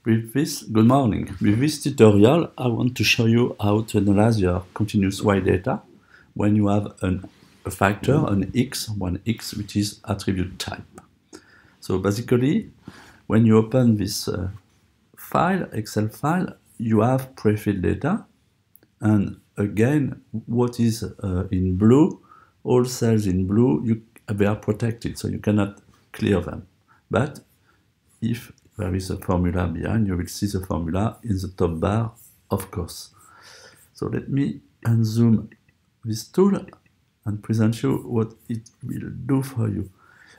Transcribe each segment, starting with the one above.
With this, good morning. With this tutorial, I want to show you how to analyze your continuous Y data when you have a factor, an x, one x, which is attribute type. So basically, when you open this file, Excel file, you have pre-filled data, and again, what is in blue, all cells in blue, they are protected, so you cannot clear them. But if there is a formula behind, you will see the formula in the top bar, of course. So let me unzoom this tool and present you what it will do for you.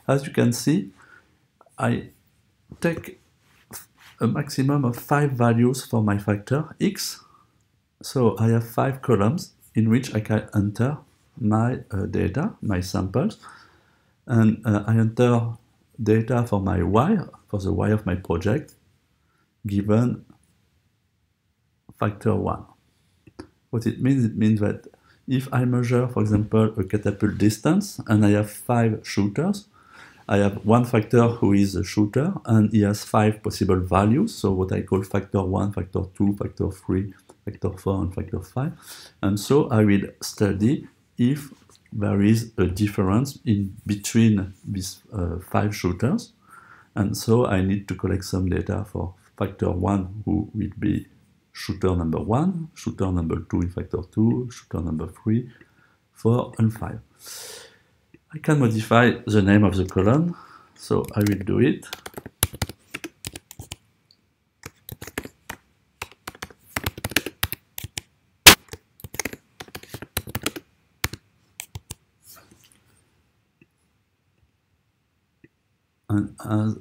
As you can see, I take a maximum of 5 values for my factor x. So I have 5 columns in which I can enter my data, my samples, and I enter data for my y, for the y of my project, given factor 1. What it means that if I measure, for example, a catapult distance, and I have 5 shooters, I have one factor who is a shooter, and he has 5 possible values, so what I call factor 1, factor 2, factor 3, factor 4, and factor 5. And so I will study if there is a difference in between these 5 shooters. And so I need to collect some data for factor 1, who will be shooter number 1, shooter number 2 in factor 2, shooter number 3, 4, and 5. I can modify the name of the column, so I will do it. And as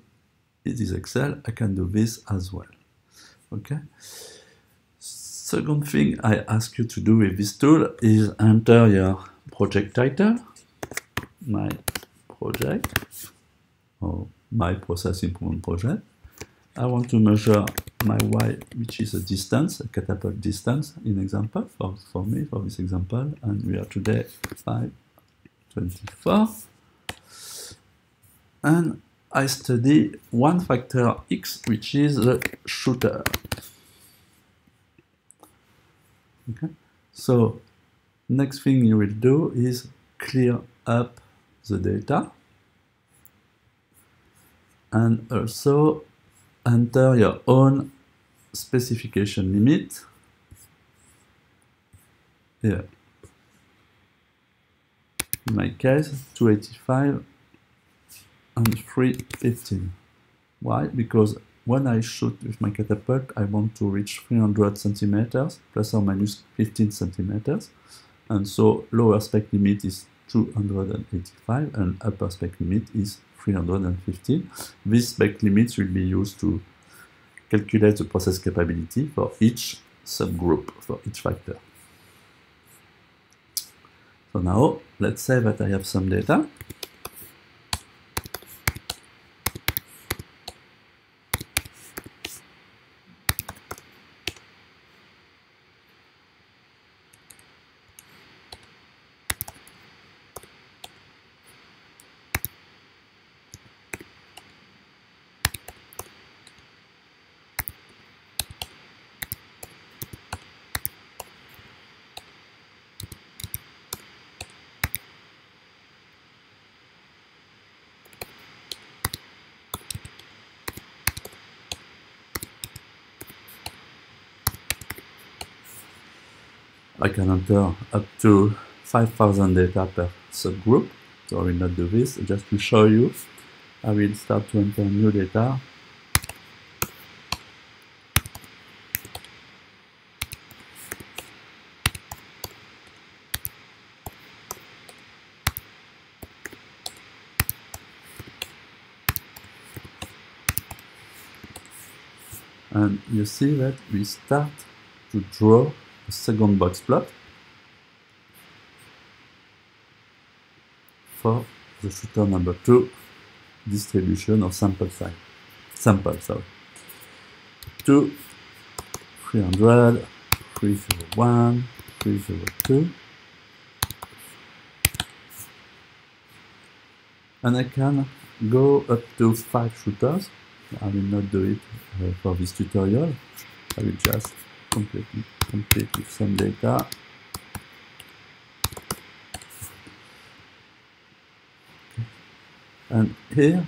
it is Excel, I can do this as well. Okay. Second thing I ask you to do with this tool is enter your project title, my project, or my process improvement project. I want to measure my y, which is a distance, a catapult distance in example, for me, for this example, and we are today 524. And I study one factor x, which is the shooter. Okay. So next thing you will do is clear up the data and also enter your own specification limit here. In my case, 285 and 315. Why? Because when I shoot with my catapult, I want to reach 300 centimeters, plus or minus 15 centimeters. And so lower spec limit is 285 and upper spec limit is 315. These spec limits will be used to calculate the process capability for each subgroup, for each factor. So now, let's say that I have some data. I can enter up to 5,000 data per subgroup, so I will not do this. Just to show you, I will start to enter new data. And you see that we start to draw a second box plot for the shooter number 2 distribution of sample size. Sorry. 2, 300, 301, 302. And I can go up to 5 shooters I will not do it for this tutorial. I will just complete with some data. And here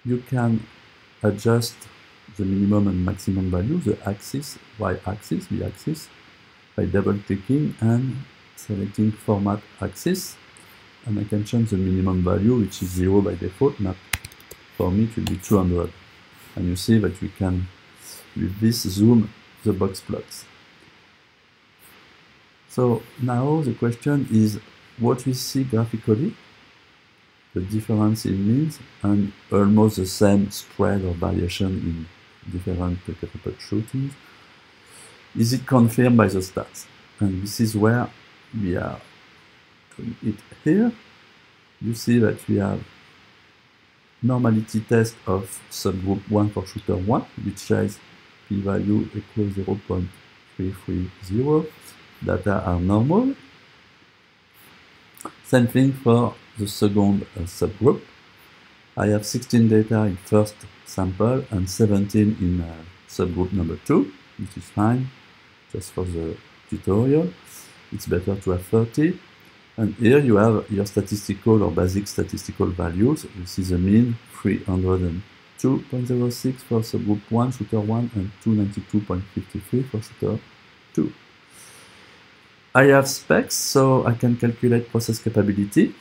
you can adjust the minimum and maximum value, the axis, y-axis, b-axis, by double-clicking and selecting Format Axis. And I can change the minimum value, which is 0 by default. Now, for me, it will be 200. And you see that we can, with this, zoom the box plots. So now the question is what we see graphically, the difference in means, and almost the same spread or variation in different catapult shootings. Is it confirmed by the stats? And this is where we are doing it here. You see that we have normality test of subgroup 1 for shooter 1, which says p-value equals 0.330. Data are normal. Same thing for the second subgroup. I have 16 data in first sample and 17 in subgroup number 2, which is fine, just for the tutorial. It's better to have 30. And here you have your statistical or basic statistical values. You see the mean 302.06 for subgroup 1, shooter 1, and 292.53 for shooter 2. I have specs, so I can calculate process capability.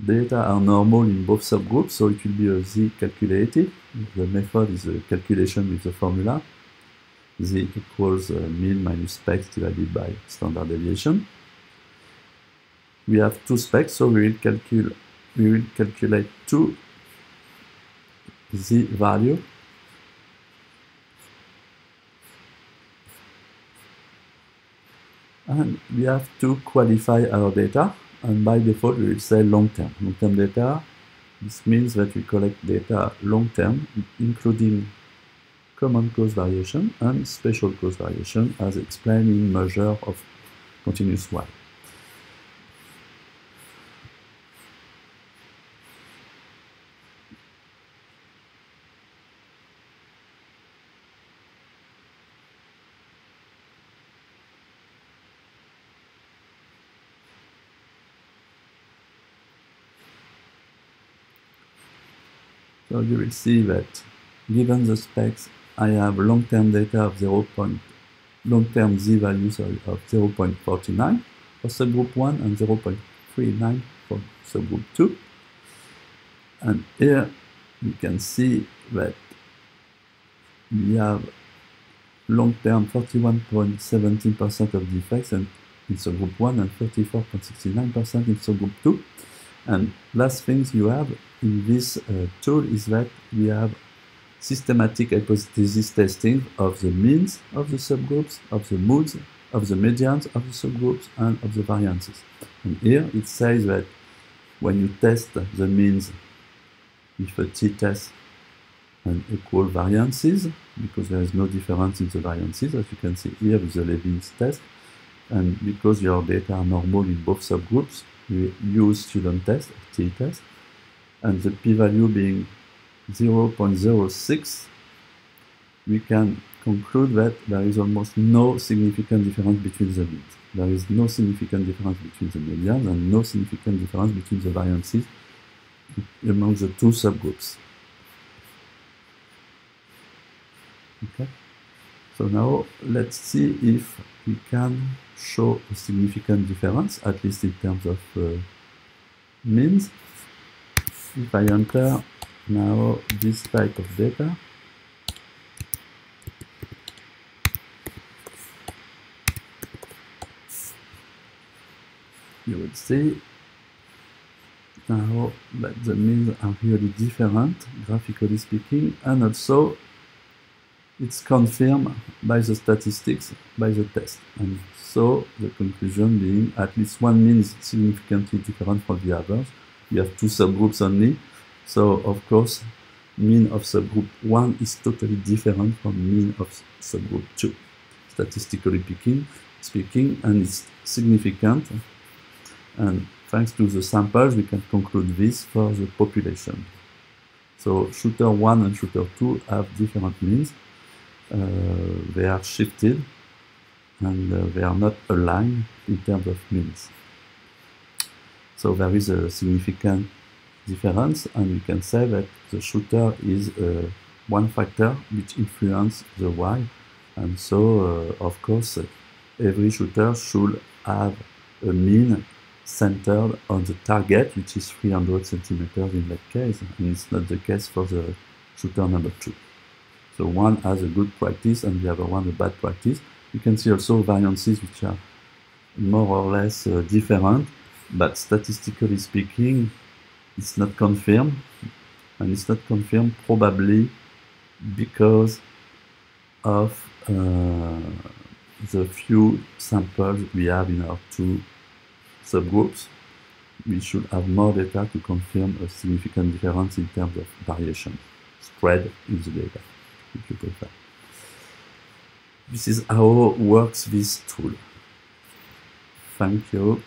Data are normal in both subgroups, so it will be a Z calculated. The method is a calculation with the formula. Z equals mean minus specs divided by standard deviation. We have two specs, so we will calculate two Z value. And we have to qualify our data, and by default we will say long-term. Long-term data, this means that we collect data long-term, including common cause variation and special cause variation, as explained in measure of continuous Y. So you will see that given the specs, I have long-term data of long-term Z values of 0.49 for subgroup 1 and 0.39 for subgroup 2. And here you can see that we have long-term 41.17% of defects in subgroup 1 and 34.69% in subgroup 2. And last things you have in this tool is that we have systematic hypothesis testing of the means of the subgroups, of the modes, of the medians of the subgroups, and of the variances. And here it says that when you test the means with a t-test and equal variances, because there is no difference in the variances, as you can see here with the Leve's test, and because your data are normal in both subgroups, we use student test, t-test, and the p-value being 0.06, we can conclude that there is almost no significant difference between the means. There is no significant difference between the medians and no significant difference between the variances among the two subgroups. Okay. So now let's see if we can show a significant difference, at least in terms of means. If I enter now this type of data, you will see now that the means are really different, graphically speaking, and also it's confirmed by the statistics, by the test. And so the conclusion being at least one mean is significantly different from the others. We have two subgroups only, so of course mean of subgroup 1 is totally different from mean of subgroup 2, statistically speaking, and it's significant. And thanks to the samples, we can conclude this for the population. So shooter 1 and shooter 2 have different means. They are shifted and they are not aligned in terms of means. So there is a significant difference, and you can say that the shooter is one factor which influences the Y, and so of course every shooter should have a mean centered on the target, which is 300 centimeters in that case, and it's not the case for the shooter number 2. So one has a good practice and the other one a bad practice. You can see also variances which are more or less different, but statistically speaking, it's not confirmed, and it's not confirmed probably because of the few samples we have in our two subgroups. We should have more data to confirm a significant difference in terms of variation spread in the data, if you prefer. This is how works this tool. Thank you.